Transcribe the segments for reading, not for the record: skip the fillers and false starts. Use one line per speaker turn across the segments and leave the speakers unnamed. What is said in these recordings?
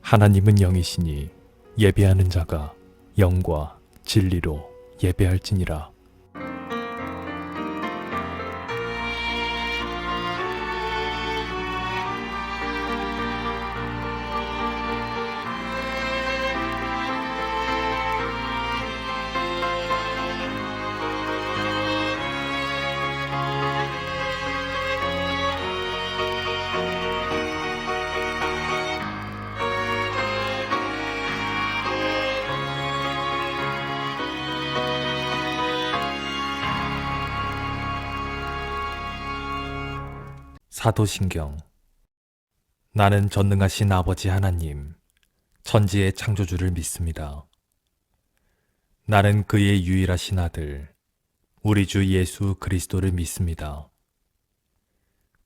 하나님은 영이시니 예배하는 자가 영과 진리로 예배할지니라. 사도신경. 나는 전능하신 아버지 하나님, 천지의 창조주를 믿습니다. 나는 그의 유일하신 아들, 우리 주 예수 그리스도를 믿습니다.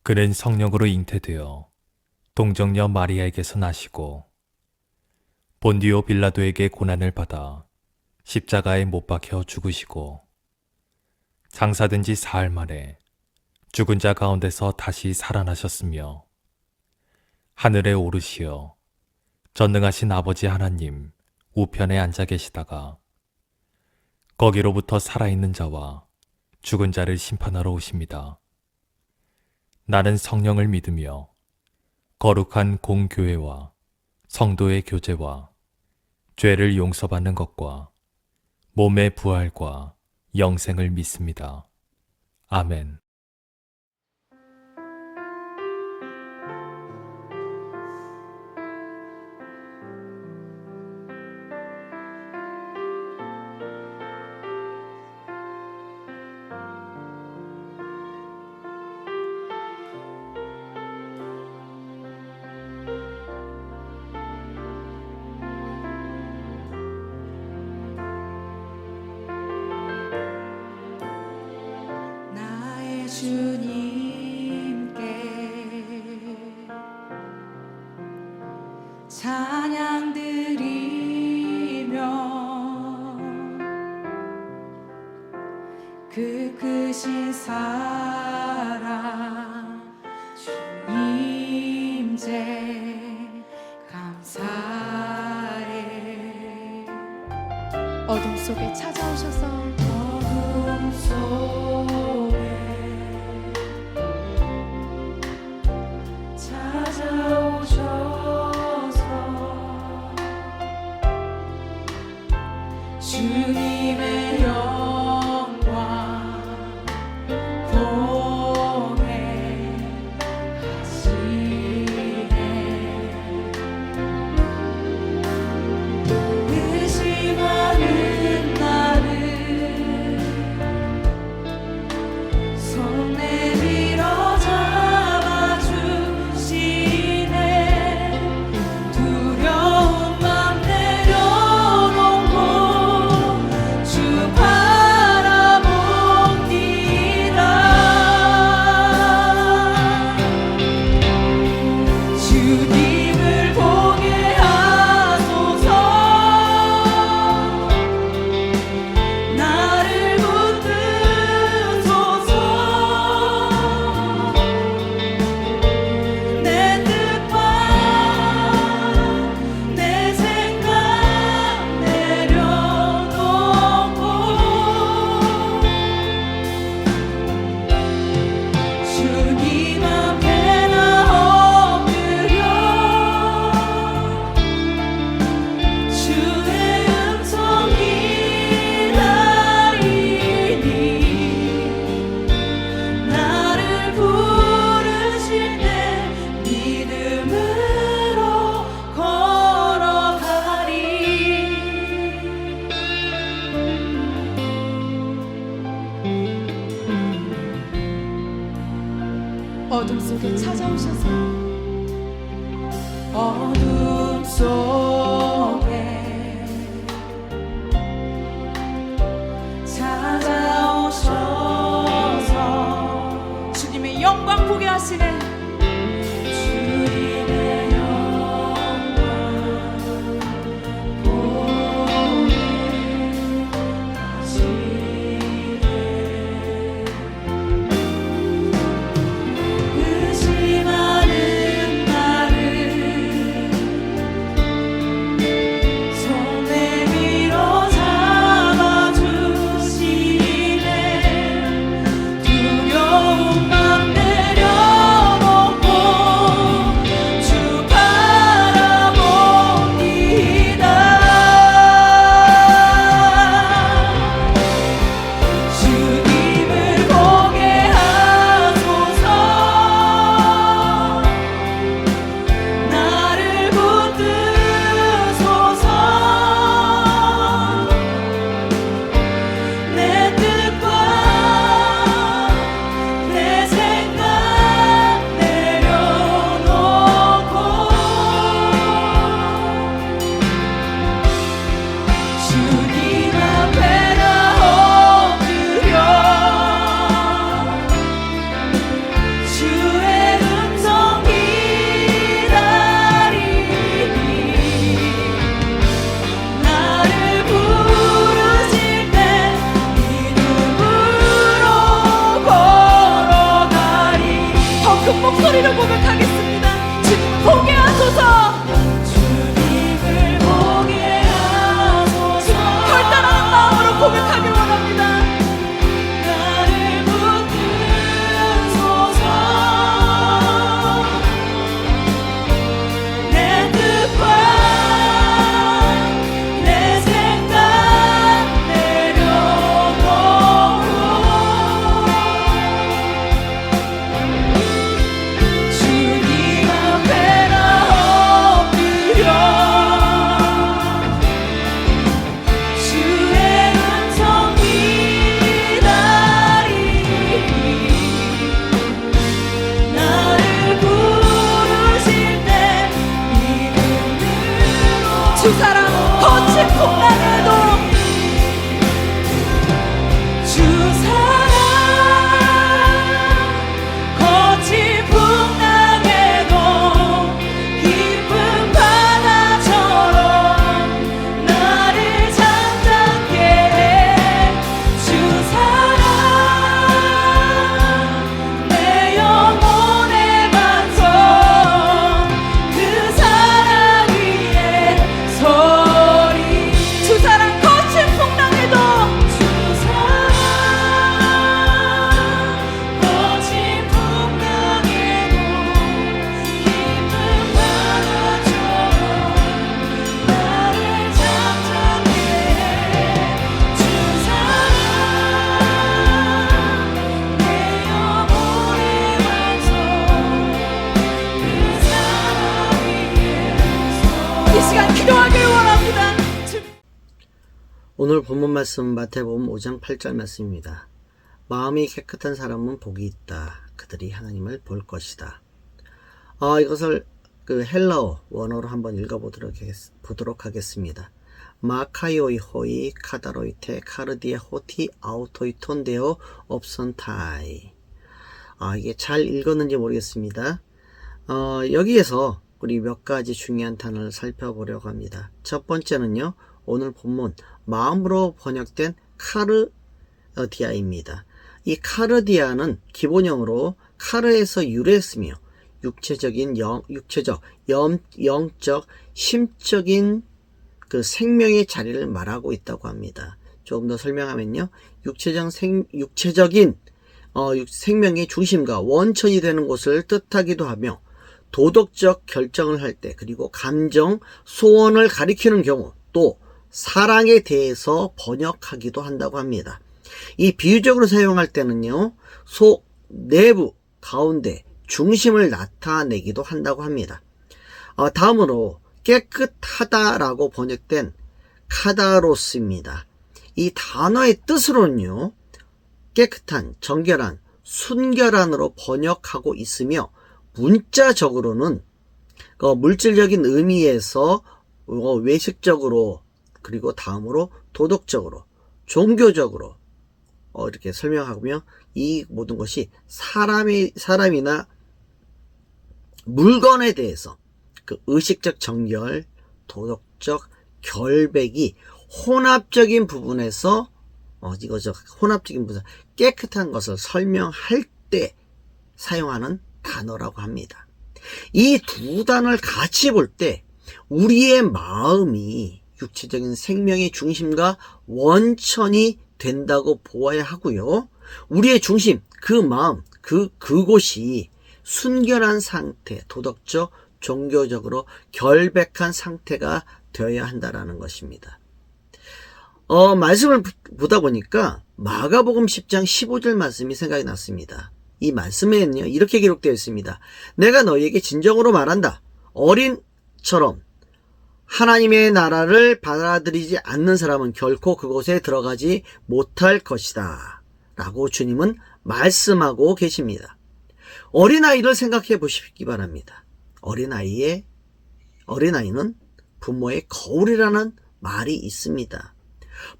그는 성령으로 잉태되어 동정녀 마리아에게서 나시고 본디오 빌라도에게 고난을 받아 십자가에 못 박혀 죽으시고 장사된 지 사흘 만에 죽은 자 가운데서 다시 살아나셨으며 하늘에 오르시어 전능하신 아버지 하나님 우편에 앉아 계시다가 거기로부터 살아있는 자와 죽은 자를 심판하러 오십니다. 나는 성령을 믿으며 거룩한 공교회와 성도의 교제와 죄를 용서받는 것과 몸의 부활과 영생을 믿습니다. 아멘.
주님께 찬양 드리며 그 크신 사랑 주 임재 감사해.
어둠 속에 찾아오셔서
어둠 속에 찾아오셔서 주님의 영광 공개하시네. 의심하는 나를 손 내밀어 잡아주시네. 두려운 맘 내려놓고 주 바라봅니다. 주님을 보게 하소서. 나를 붙드소서. 내 뜻과 내 생각 내려놓고 주님 앞에 나 엎드려 주의 음성 기다리니 나를 부르실 때 믿음으로 걸어가리.
어둠 속에 찾아오셔서
어둠 속에 찾아오셔서 주님의 영광 보게 하시네. 주님의 영광 보게 하시네. 의심하는 두 사람 거친 풍랑에도 주 사랑 거친 풍랑에도 깊은 바다처럼 나를 잠잠케 해 주 사랑 내 영혼의 반석 그 사랑 위에 서리 주 사랑 거친 풍랑에도 주 사랑 거친 풍랑에도 깊은 바다처럼 나를 잠잠케 주 사랑 내 영혼의 반석 그 사랑 위에 이 시간 기도하길 원합니다.
오늘 본문 말씀 마태복음 5장 8절 말씀입니다. 마음이 깨끗한 사람은 복이 있다. 그들이 하나님을 볼 것이다. 이것을 그 헬라어 원어로 한번 읽어보도록 하겠습니다. 마카요이 호이 카다로이테 카르디에 호티 아우토이톤데오 옵선타이. 이게 잘 읽었는지 모르겠습니다. 여기에서 우리 몇 가지 중요한 단어를 살펴보려고 합니다. 첫 번째는요, 오늘 본문 마음으로 번역된 카르디아입니다. 이 카르디아는 기본형으로 카르에서 유래했으며 육체적, 영적, 심적인 그 생명의 자리를 말하고 있다고 합니다. 조금 더 설명하면요, 육체적인 생명의 중심과 원천이 되는 곳을 뜻하기도 하며 도덕적 결정을 할 때, 그리고 감정, 소원을 가리키는 경우, 또 사랑에 대해서 번역하기도 한다고 합니다. 이 비유적으로 사용할 때는요, 속, 내부, 가운데, 중심을 나타내기도 한다고 합니다. 다음으로 깨끗하다라고 번역된 카다로스입니다. 이 단어의 뜻으로는요, 깨끗한, 정결한, 순결한으로 번역하고 있으며 문자적으로는 물질적인 의미에서 외식적으로, 그리고 다음으로 도덕적으로, 종교적으로 이렇게 설명하며 이 모든 것이 사람이나 물건에 대해서 그 의식적 정결, 도덕적 결백이 혼합적인 부분에서 혼합적인 부분, 깨끗한 것을 설명할 때 사용하는 단어라고 합니다. 이 두 단어를 같이 볼 때 우리의 마음이 육체적인 생명의 중심과 원천이 된다고 보아야 하고요. 우리의 중심, 그 마음, 그곳이 순결한 상태, 도덕적, 종교적으로 결백한 상태가 되어야 한다라는 것입니다. 말씀을 보다 보니까 마가복음 10장 15절 말씀이 생각이 났습니다. 이 말씀에는요, 이렇게 기록되어 있습니다. 내가 너희에게 진정으로 말한다. 어린처럼 하나님의 나라를 받아들이지 않는 사람은 결코 그곳에 들어가지 못할 것이다. 라고 주님은 말씀하고 계십니다. 어린아이를 생각해 보시기 바랍니다. 어린아이는 부모의 거울이라는 말이 있습니다.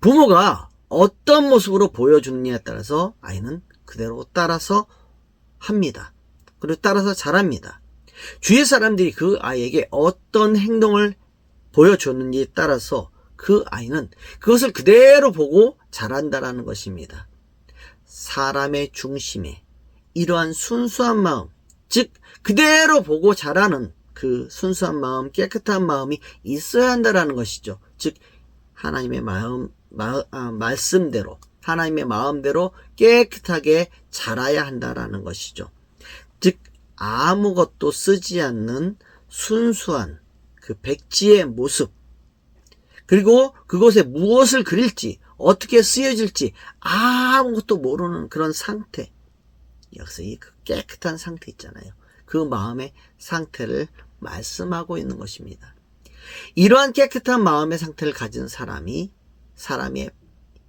부모가 어떤 모습으로 보여주느냐에 따라서 아이는 그대로 따라서 합니다. 그리고 따라서 자랍니다. 주위 사람들이 그 아이에게 어떤 행동을 보여줬는지에 따라서 그 아이는 그것을 그대로 보고 자란다라는 것입니다. 사람의 중심에 이러한 순수한 마음, 즉 그대로 보고 자라는 그 순수한 마음, 깨끗한 마음이 있어야 한다라는 것이죠. 즉 하나님의 말씀대로, 하나님의 마음대로 깨끗하게 자라야 한다라는 것이죠. 즉 아무것도 쓰지 않는 순수한 그 백지의 모습, 그리고 그곳에 무엇을 그릴지, 어떻게 쓰여질지 아무것도 모르는 그런 상태, 여기서 이 깨끗한 상태 있잖아요. 그 마음의 상태를 말씀하고 있는 것입니다. 이러한 깨끗한 마음의 상태를 가진 사람이 사람의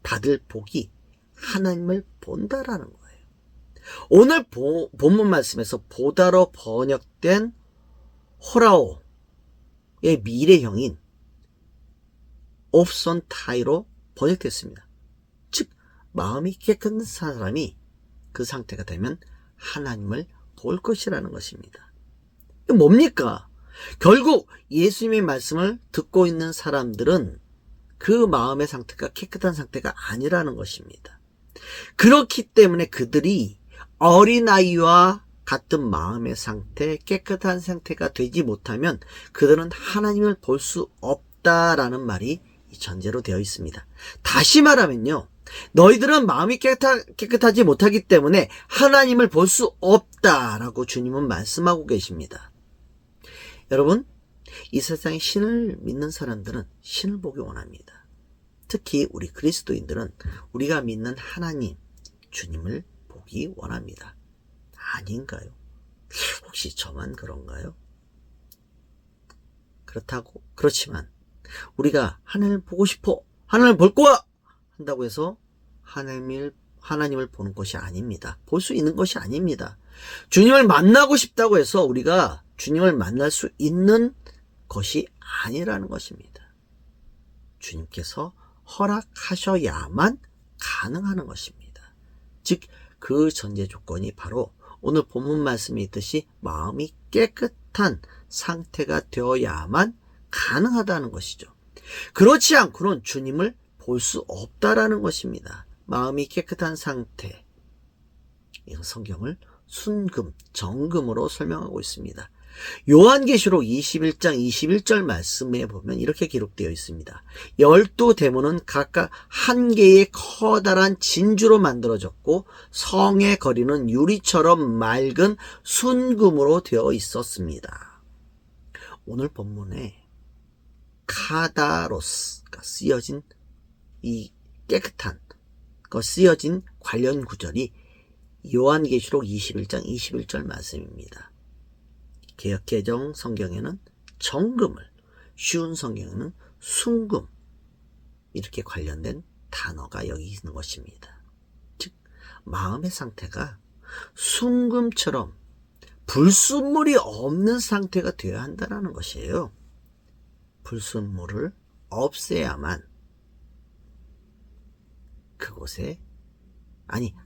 받을 복이 하나님을 본다라는 거예요. 오늘 본문 말씀에서 보다로 번역된 호라오의 미래형인 옵손타이로 번역됐습니다. 즉 마음이 깨끗한 사람이 그 상태가 되면 하나님을 볼 것이라는 것입니다. 이게 뭡니까? 결국 예수님의 말씀을 듣고 있는 사람들은 그 마음의 상태가 깨끗한 상태가 아니라는 것입니다. 그렇기 때문에 그들이 어린아이와 같은 마음의 상태, 깨끗한 상태가 되지 못하면 그들은 하나님을 볼 수 없다라는 말이 전제로 되어 있습니다. 다시 말하면요, 너희들은 마음이 깨끗하지 못하기 때문에 하나님을 볼 수 없다라고 주님은 말씀하고 계십니다. 여러분, 이 세상에 신을 믿는 사람들은 신을 보기 원합니다. 특히 우리 그리스도인들은 우리가 믿는 하나님, 주님을 보기 원합니다. 아닌가요? 혹시 저만 그런가요? 그렇지만 우리가 하나님을 보고 싶어, 하나님을 볼 거야 한다고 해서 하나님을 보는 것이 아닙니다. 볼 수 있는 것이 아닙니다. 주님을 만나고 싶다고 해서 우리가 주님을 만날 수 있는 것이 아니라는 것입니다. 주님께서 허락하셔야만 가능한 것입니다. 즉 그 전제 조건이 바로 오늘 본문 말씀에 있듯이 마음이 깨끗한 상태가 되어야만 가능하다는 것이죠. 그렇지 않고는 주님을 볼 수 없다라는 것입니다. 마음이 깨끗한 상태, 이건 성경을 순금, 정금으로 설명하고 있습니다. 요한계시록 21장 21절 말씀에 보면 이렇게 기록되어 있습니다. 12대문은 각각 한 개의 커다란 진주로 만들어졌고 성의 거리는 유리처럼 맑은 순금으로 되어 있었습니다. 오늘 본문에 카다로스가 쓰여진 이 깨끗한 쓰여진 관련 구절이 요한계시록 21장 21절 말씀입니다. 개역개정 성경에는 정금을, 쉬운 성경에는 순금, 이렇게 관련된 단어가 여기 있는 것입니다. 즉 마음의 상태가 순금처럼 불순물이 없는 상태가 되어야 한다는 것이에요. 불순물을 없애야만 그곳에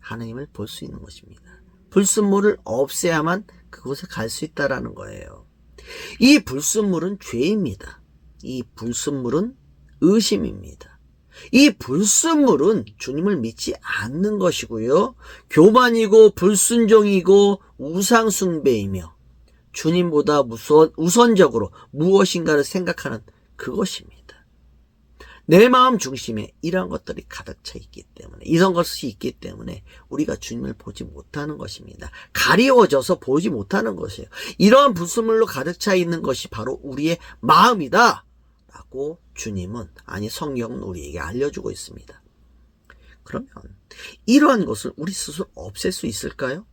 하나님을 볼 수 있는 것입니다. 불순물을 없애야만 그곳에 갈 수 있다라는 거예요. 이 불순물은 죄입니다. 이 불순물은 의심입니다. 이 불순물은 주님을 믿지 않는 것이고요. 교만이고 불순종이고 우상숭배이며 주님보다 우선적으로 무엇인가를 생각하는 그것입니다. 내 마음 중심에 이러한 것들이 가득 차 있기 때문에, 이런 것이 있기 때문에 우리가 주님을 보지 못하는 것입니다. 가리워져서 보지 못하는 것이에요. 이러한 불순물로 가득 차 있는 것이 바로 우리의 마음이다 라고 주님은, 성경은 우리에게 알려주고 있습니다. 그러면 이러한 것을 우리 스스로 없앨 수 있을까요?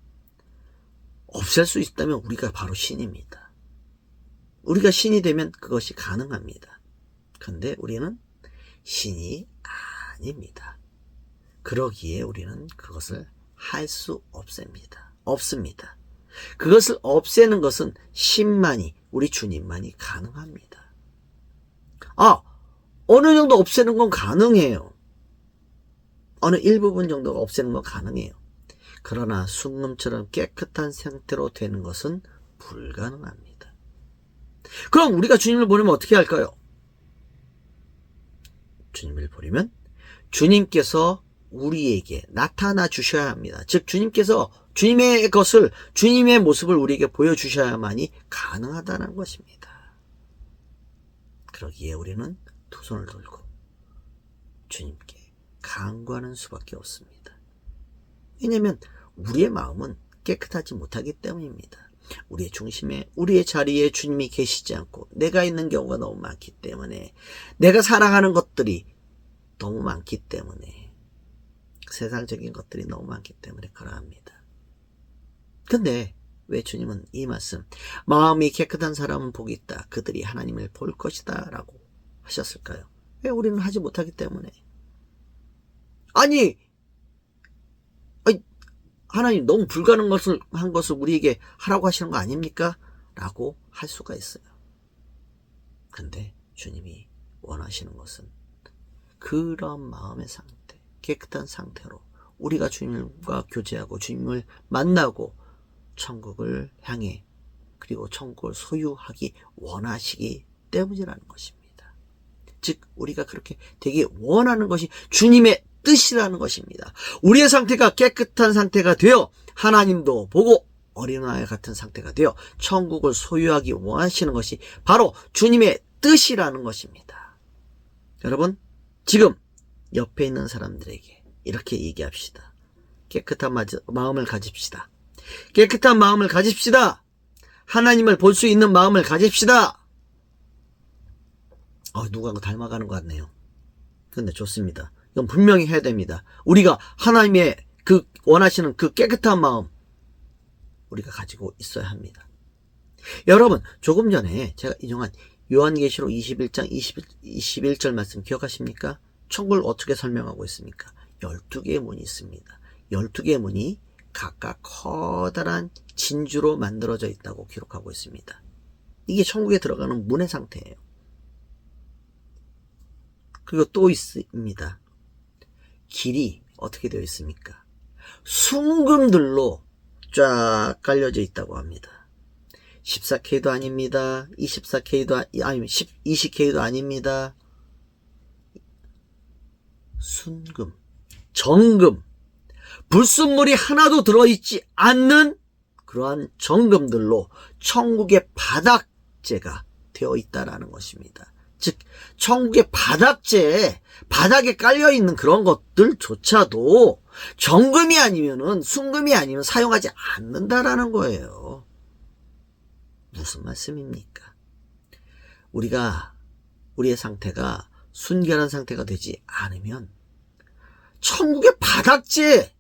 없앨 수 있다면 우리가 바로 신입니다. 우리가 신이 되면 그것이 가능합니다. 그런데 우리는 신이 아닙니다. 그러기에 우리는 그것을 할 수 없습니다. 그것을 없애는 것은 신만이, 우리 주님만이 가능합니다. 어느 정도 없애는 건 가능해요. 어느 일부분 정도가 없애는 건 가능해요. 그러나 순금처럼 깨끗한 상태로 되는 것은 불가능합니다. 그럼 우리가 주님을 보려면 어떻게 할까요? 주님을 보려면 주님께서 우리에게 나타나 주셔야 합니다. 즉 주님께서 주님의 모습을 우리에게 보여주셔야만이 가능하다는 것입니다. 그러기에 우리는 두 손을 들고 주님께 간구하는 수밖에 없습니다. 왜냐하면 우리의 마음은 깨끗하지 못하기 때문입니다. 우리의 중심에, 우리의 자리에 주님이 계시지 않고 내가 있는 경우가 너무 많기 때문에, 내가 사랑하는 것들이 너무 많기 때문에, 세상적인 것들이 너무 많기 때문에 그러합니다. 근데 왜 주님은 이 말씀, 마음이 깨끗한 사람은 복이 있다, 그들이 하나님을 볼 것이다 라고 하셨을까요? 왜 우리는 하지 못하기 때문에? 하나님 너무 불가능한 것을 우리에게 하라고 하시는 거 아닙니까? 라고 할 수가 있어요. 근데 주님이 원하시는 것은 그런 마음의 상태, 깨끗한 상태로 우리가 주님과 교제하고 주님을 만나고 천국을 향해 그리고 천국을 소유하기 원하시기 때문이라는 것입니다. 즉 우리가 그렇게 되게 원하는 것이 주님의 뜻이라는 것입니다. 우리의 상태가 깨끗한 상태가 되어 하나님도 보고 어린아이 같은 상태가 되어 천국을 소유하기 원하시는 것이 바로 주님의 뜻이라는 것입니다. 여러분, 지금 옆에 있는 사람들에게 이렇게 얘기합시다. 깨끗한 마음을 가집시다. 깨끗한 마음을 가집시다. 하나님을 볼 수 있는 마음을 가집시다. 누가 닮아가는 것 같네요. 근데 좋습니다. 이건 분명히 해야 됩니다. 우리가 하나님의 그 원하시는 그 깨끗한 마음 우리가 가지고 있어야 합니다. 여러분, 조금 전에 제가 인용한 요한계시록 21장 21절 말씀 기억하십니까? 천국을 어떻게 설명하고 있습니까? 12개의 문이 있습니다. 12개의 문이 각각 커다란 진주로 만들어져 있다고 기록하고 있습니다. 이게 천국에 들어가는 문의 상태예요. 그리고 또 있습니다. 길이 어떻게 되어 있습니까? 순금들로 쫙 깔려져 있다고 합니다. 14K도 아닙니다. 24K도 아니면 20K도 아닙니다. 순금, 정금, 불순물이 하나도 들어있지 않는 그러한 정금들로 천국의 바닥재가 되어 있다라는 것입니다. 즉 천국의 바닥재에 바닥에 깔려있는 그런 것들조차도 정금이 아니면은 순금이 아니면 사용하지 않는다라는 거예요. 무슨 말씀입니까? 우리의 상태가 순결한 상태가 되지 않으면 천국의 바닥재,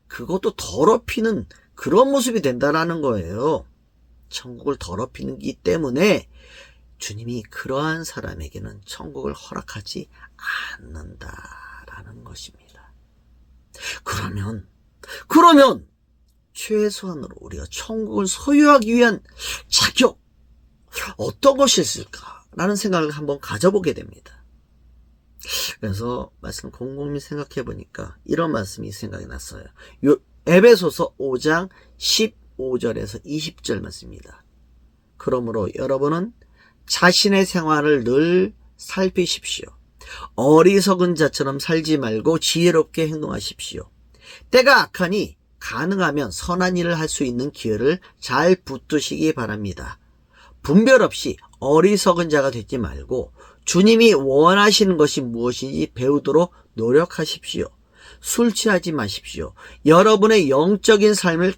그것도 더럽히는 그런 모습이 된다라는 거예요. 천국을 더럽히기 때문에 주님이 그러한 사람에게는 천국을 허락하지 않는다라는 것입니다. 그러면 최소한으로 우리가 천국을 소유하기 위한 자격, 어떤 것이 있을까라는 생각을 한번 가져보게 됩니다. 그래서 말씀 곰곰이 생각해 보니까 이런 말씀이 생각이 났어요. 에베소서 5장 15절에서 20절 말씀입니다. 그러므로 여러분은 자신의 생활을 늘 살피십시오. 어리석은 자처럼 살지 말고 지혜롭게 행동하십시오. 때가 악하니 가능하면 선한 일을 할 수 있는 기회를 잘 붙드시기 바랍니다. 분별 없이 어리석은 자가 되지 말고 주님이 원하시는 것이 무엇인지 배우도록 노력하십시오. 술 취하지 마십시오. 여러분의 영적인 삶을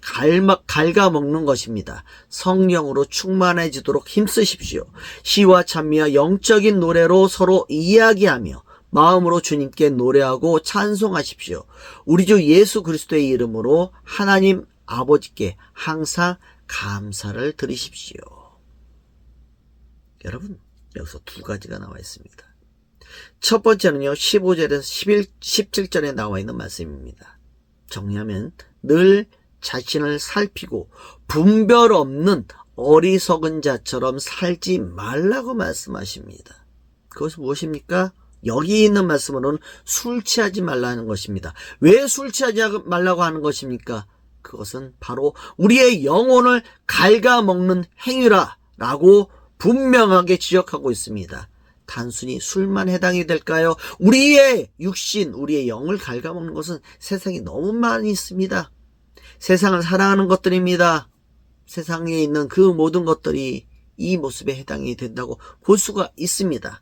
갉아먹는 것입니다. 성령으로 충만해지도록 힘쓰십시오. 시와 찬미와 영적인 노래로 서로 이야기하며 마음으로 주님께 노래하고 찬송하십시오. 우리 주 예수 그리스도의 이름으로 하나님 아버지께 항상 감사를 드리십시오. 여러분, 여기서 두 가지가 나와 있습니다. 첫 번째는요, 15절에서 17절에 나와 있는 말씀입니다. 정리하면 늘 자신을 살피고 분별 없는 어리석은 자처럼 살지 말라고 말씀하십니다. 그것이 무엇입니까? 여기 있는 말씀으로는 술 취하지 말라는 것입니다. 왜 술 취하지 말라고 하는 것입니까? 그것은 바로 우리의 영혼을 갉아먹는 행위라라고 분명하게 지적하고 있습니다. 단순히 술만 해당이 될까요? 우리의 육신, 우리의 영을 갉아먹는 것은 세상에 너무 많이 있습니다. 세상을 사랑하는 것들입니다. 세상에 있는 그 모든 것들이 이 모습에 해당이 된다고 볼 수가 있습니다.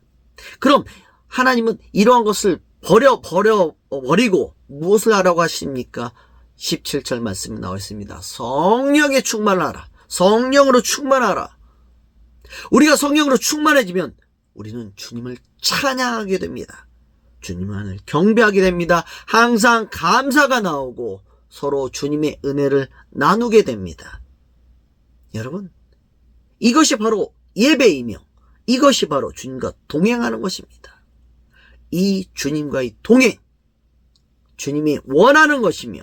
그럼 하나님은 이러한 것을 버리고 무엇을 하라고 하십니까? 17절 말씀이 나와 있습니다. 성령에 충만하라. 성령으로 충만하라. 우리가 성령으로 충만해지면 우리는 주님을 찬양하게 됩니다. 주님을 경배하게 됩니다. 항상 감사가 나오고 서로 주님의 은혜를 나누게 됩니다. 여러분, 이것이 바로 예배이며 이것이 바로 주님과 동행하는 것입니다. 이 주님과의 동행, 주님이 원하는 것이며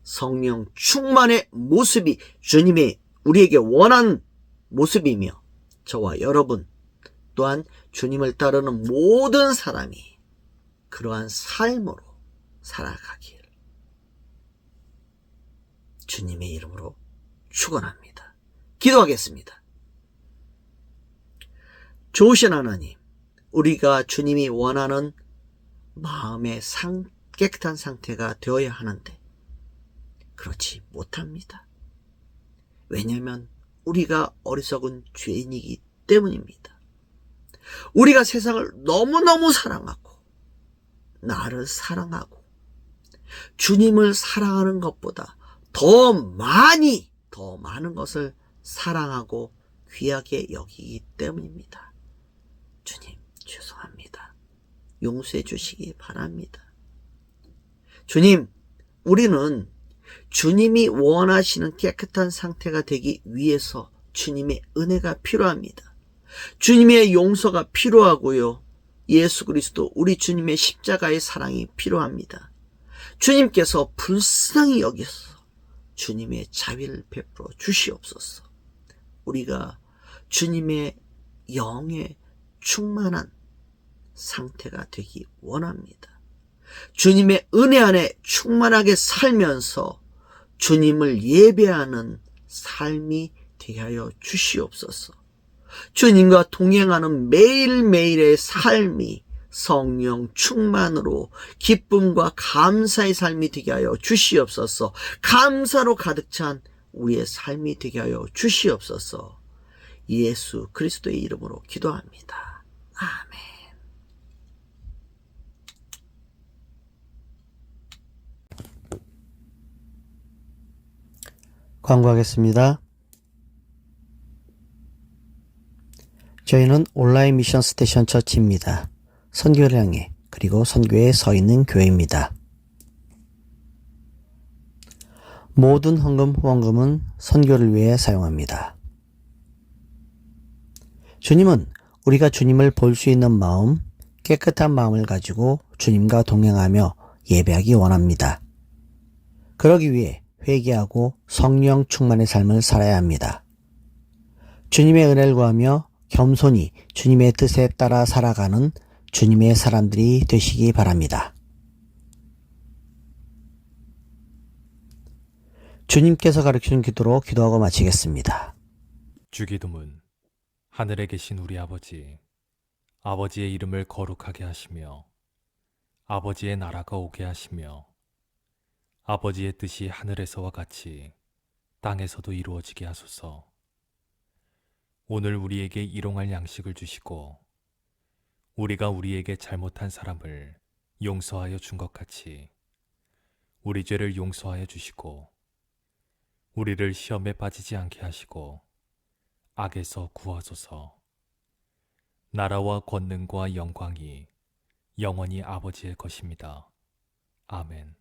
성령 충만의 모습이 주님의 우리에게 원하는 모습이며 저와 여러분 또한 주님을 따르는 모든 사람이 그러한 삶으로 살아가길 주님의 이름으로 축원합니다. 기도하겠습니다. 좋으신 하나님, 우리가 주님이 원하는 마음의 깨끗한 상태가 되어야 하는데 그렇지 못합니다. 왜냐하면 우리가 어리석은 죄인이기 때문입니다. 우리가 세상을 너무너무 사랑하고 나를 사랑하고 주님을 사랑하는 것보다 더 많은 것을 사랑하고 귀하게 여기기 때문입니다. 주님, 죄송합니다. 용서해 주시기 바랍니다. 주님, 우리는 주님이 원하시는 깨끗한 상태가 되기 위해서 주님의 은혜가 필요합니다. 주님의 용서가 필요하고요. 예수 그리스도 우리 주님의 십자가의 사랑이 필요합니다. 주님께서 불쌍히 여기서 주님의 자비를 베풀어 주시옵소서. 우리가 주님의 영에 충만한 상태가 되기 원합니다. 주님의 은혜 안에 충만하게 살면서 주님을 예배하는 삶이 되게 하여 주시옵소서. 주님과 동행하는 매일매일의 삶이 성령 충만으로 기쁨과 감사의 삶이 되게 하여 주시옵소서. 감사로 가득 찬 우리의 삶이 되게 하여 주시옵소서. 예수 그리스도의 이름으로 기도합니다. 아멘.
광고하겠습니다. 저희는 온라인 미션 스테이션 처치입니다. 선교를 향해 그리고 선교에 서 있는 교회입니다. 모든 헌금 후원금은 선교를 위해 사용합니다. 주님은 우리가 주님을 볼 수 있는 마음, 깨끗한 마음을 가지고 주님과 동행하며 예배하기 원합니다. 그러기 위해 회개하고 성령 충만의 삶을 살아야 합니다. 주님의 은혜를 구하며 겸손히 주님의 뜻에 따라 살아가는 주님의 사람들이 되시기 바랍니다. 주님께서 가르치는 기도로 기도하고 마치겠습니다.
주기도문. 하늘에 계신 우리 아버지, 아버지의 이름을 거룩하게 하시며 아버지의 나라가 오게 하시며 아버지의 뜻이 하늘에서와 같이 땅에서도 이루어지게 하소서. 오늘 우리에게 일용할 양식을 주시고 우리가 우리에게 잘못한 사람을 용서하여 준 것 같이 우리 죄를 용서하여 주시고 우리를 시험에 빠지지 않게 하시고 악에서 구하소서. 나라와 권능과 영광이 영원히 아버지의 것입니다. 아멘.